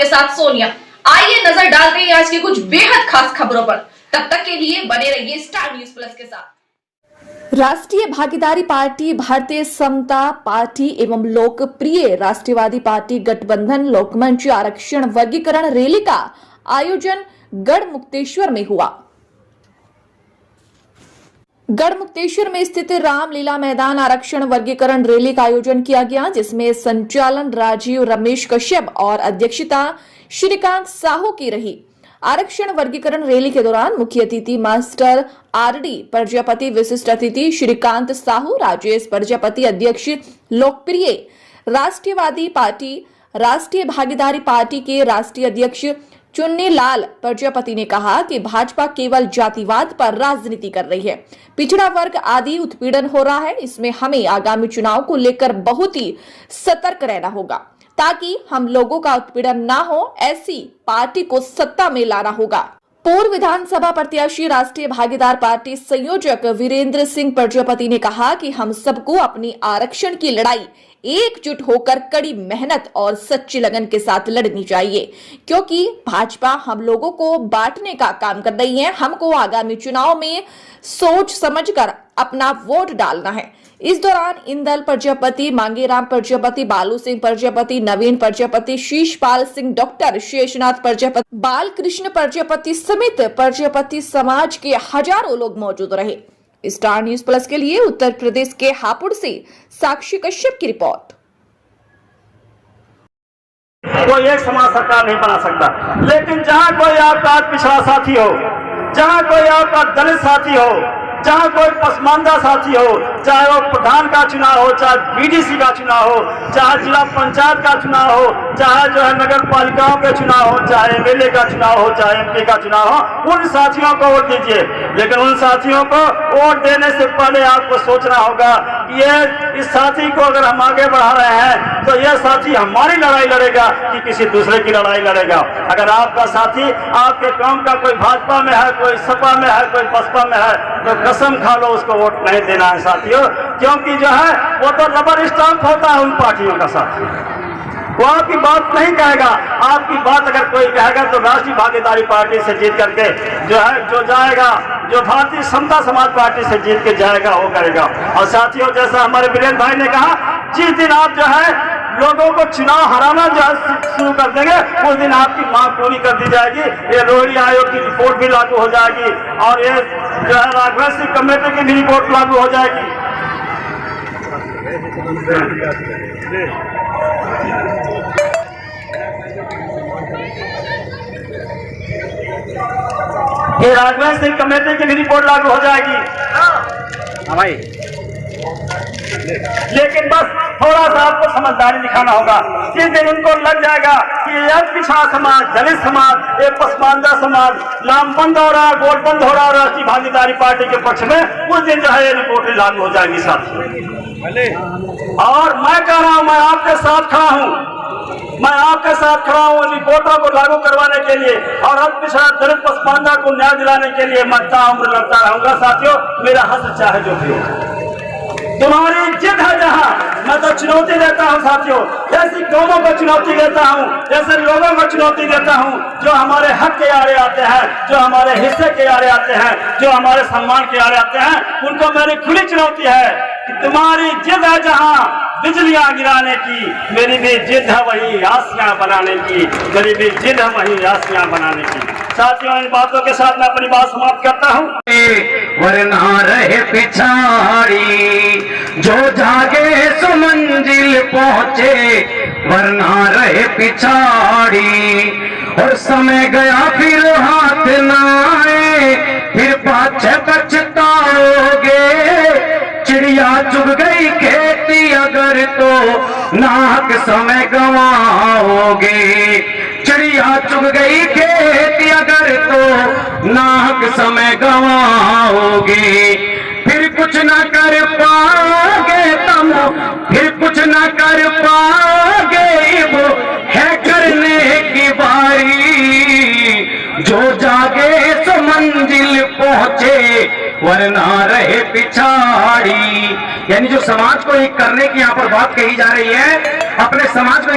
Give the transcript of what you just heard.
आपके साथ सोनिया। आइए नजर डालते हैं आज की कुछ बेहद खास खबरों पर। तब तक के लिए बने रहिए स्टार न्यूज प्लस के साथ। राष्ट्रीय भागीदारी पार्टी, भारतीय समता पार्टी एवं लोकप्रिय राष्ट्रवादी पार्टी गठबंधन लोकमंच आरक्षण वर्गीकरण रैली का आयोजन गढ़मुक्तेश्वर में हुआ। गढ़मुक्तेश्वर में स्थित रामलीला मैदान आरक्षण वर्गीकरण रैली का आयोजन किया गया, जिसमें संचालन राजीव रमेश कश्यप और अध्यक्षता श्रीकांत साहू की रही। आरक्षण वर्गीकरण रैली के दौरान मुख्य अतिथि मास्टर आरडी प्रजापति, विशिष्ट अतिथि श्रीकांत साहू, राजेश प्रजापति, अध्यक्ष लोकप्रिय राष्ट्रवादी पार्टी राष्ट्रीय भागीदारी पार्टी के राष्ट्रीय अध्यक्ष चुन्नीलाल प्रजापति ने कहा कि भाजपा केवल जातिवाद पर राजनीति कर रही है, पिछड़ा वर्ग आदि उत्पीड़न हो रहा है। इसमें हमें आगामी चुनाव को लेकर बहुत ही सतर्क रहना होगा ताकि हम लोगों का उत्पीड़न ना हो, ऐसी पार्टी को सत्ता में लाना होगा। पूर्व विधानसभा प्रत्याशी राष्ट्रीय भागीदार पार्टी संयोजक वीरेंद्र सिंह प्रजापति ने कहा कि हम सबको अपनी आरक्षण की लड़ाई एकजुट होकर कड़ी मेहनत और सच्ची लगन के साथ लड़नी चाहिए, क्योंकि भाजपा हम लोगों को बांटने का काम कर रही है। हमको आगामी चुनाव में सोच समझकर अपना वोट डालना है। इस दौरान इंदल प्रजापति, मांगेराम प्रजापति, बालू सिंह प्रजापति, नवीन प्रजापति, शीशपाल सिंह, डॉक्टर शेषनाथ प्रजापति, बालकृष्ण प्रजापति समेत प्रजापति समाज के हजारों लोग मौजूद रहे। स्टार न्यूज प्लस के लिए उत्तर प्रदेश के हापुड़ से साक्षी कश्यप की रिपोर्ट। कोई एक समाज सरकार नहीं बना सकता, लेकिन जहां कोई आपका पिछड़ा साथी हो, जहां कोई आपका दलित साथी हो, जहां कोई पसमानदा साथी हो, चाहे वो प्रधान का चुनाव हो, चाहे बीडीसी का चुनाव हो, चाहे जिला पंचायत का चुनाव हो, चाहे जो है नगर पालिकाओं के चुनाव हो, चाहे एमएलए का चुनाव हो, चाहे एमपी का चुनाव हो, उन साथियों को वोट दीजिए। लेकिन उन साथियों को वोट देने से पहले आपको सोचना होगा, ये इस साथी को अगर हम आगे बढ़ा रहे हैं तो यह साथी हमारी लड़ाई लड़ेगा कि किसी दूसरे की लड़ाई लड़ेगा। अगर आपका साथी आपके काम का कोई भाजपा में है, कोई सपा में है, कोई बसपा में है, तो कसम खा लो उसको वोट नहीं देना है साथियों, क्योंकि जो है वो तो रबर स्टाम्प होता है उन पार्टियों का साथी। वो आपकी बात नहीं कहेगा, आपकी बात अगर कोई कहेगा तो राष्ट्रीय भागीदारी पार्टी से जीत करके जो है जो जाएगा, जो भारतीय समता समाज पार्टी से जीत के जाएगा वो करेगा। और साथियों, जैसा हमारे वीरेंद्र भाई ने कहा, जिस दिन आप जो है लोगों को चुनाव हराना जो है शुरू कर देंगे, उस दिन आपकी मांग पूरी कर दी जाएगी। ये रोहिणी आयोग की रिपोर्ट भी लागू हो जाएगी और ये जो है राघवेंद्र सिंह कमेटी की भी रिपोर्ट लागू हो जाएगी। ये राघवेंद्र सिंह कमेटी की भी रिपोर्ट लागू हो जाएगी। हाँ भाई, लेकिन बस थोड़ा सा आपको समझदारी दिखाना होगा। जिस दिन उनको लग जाएगा कि ये पिछड़ा समाज, दलित समाज, ये पसमानदा समाज नाम बंद हो रहा है, वोट बंद हो रहा है राष्ट्रीय भागीदारी पार्टी के पक्ष में, उस दिन जो है ये रिपोर्ट लागू हो जाएगी साथी। और मैं कह रहा हूं, मैं आपके साथ खड़ा हूं, मैं आपके साथ खड़ा हूं रिपोर्टों को लागू करवाने के लिए और अब पिछड़ा दलित पसमानदा को न्याय दिलाने के लिए मैं ताउम्र लड़ता रहूंगा साथियों, मेरा हक चाहे जो भी हो। तुम्हारी जिद है जहां, मैं तो चुनौती देता हूं साथियों, ऐसी कौमों को चुनौती देता हूं, ऐसे लोगों को चुनौती देता हूं जो हमारे हक के आड़े आते हैं, जो हमारे हिस्से के आड़े आते हैं, जो हमारे सम्मान के आड़े आते हैं, उनको मेरी खुली चुनौती है कि तुम्हारी जिद है जहां बिजलियां गिराने की, मेरी भी जिद है वही आसियां बनाने की, मेरी भी जिद है वही आसियां बनाने की। साथियों, इन बातों के साथ मैं अपनी बात समाप्त करता हूं। वरना रहे पिछाड़ी, जो जागे सो मंजिल पहुंचे, वरना रहे पिछाड़ी। और समय गया फिर हाथ ना आए, फिर पाछे पछताओगे। चिड़िया चुग गई खेती अगर तो नाहक समय गवाओगे। चिड़िया चुग गई खेती अगर तो नाहक समय गवाओगे। फिर कुछ ना कर पाओगे तुम, फिर कुछ ना कर पाओगे, वो है करने की बारी। जो जागे सो मंजिल पहुंचे, वरना रहे पिछाड़ी। यानी जो समाज को एक करने की यहाँ पर बात कही जा रही है, अपने समाज को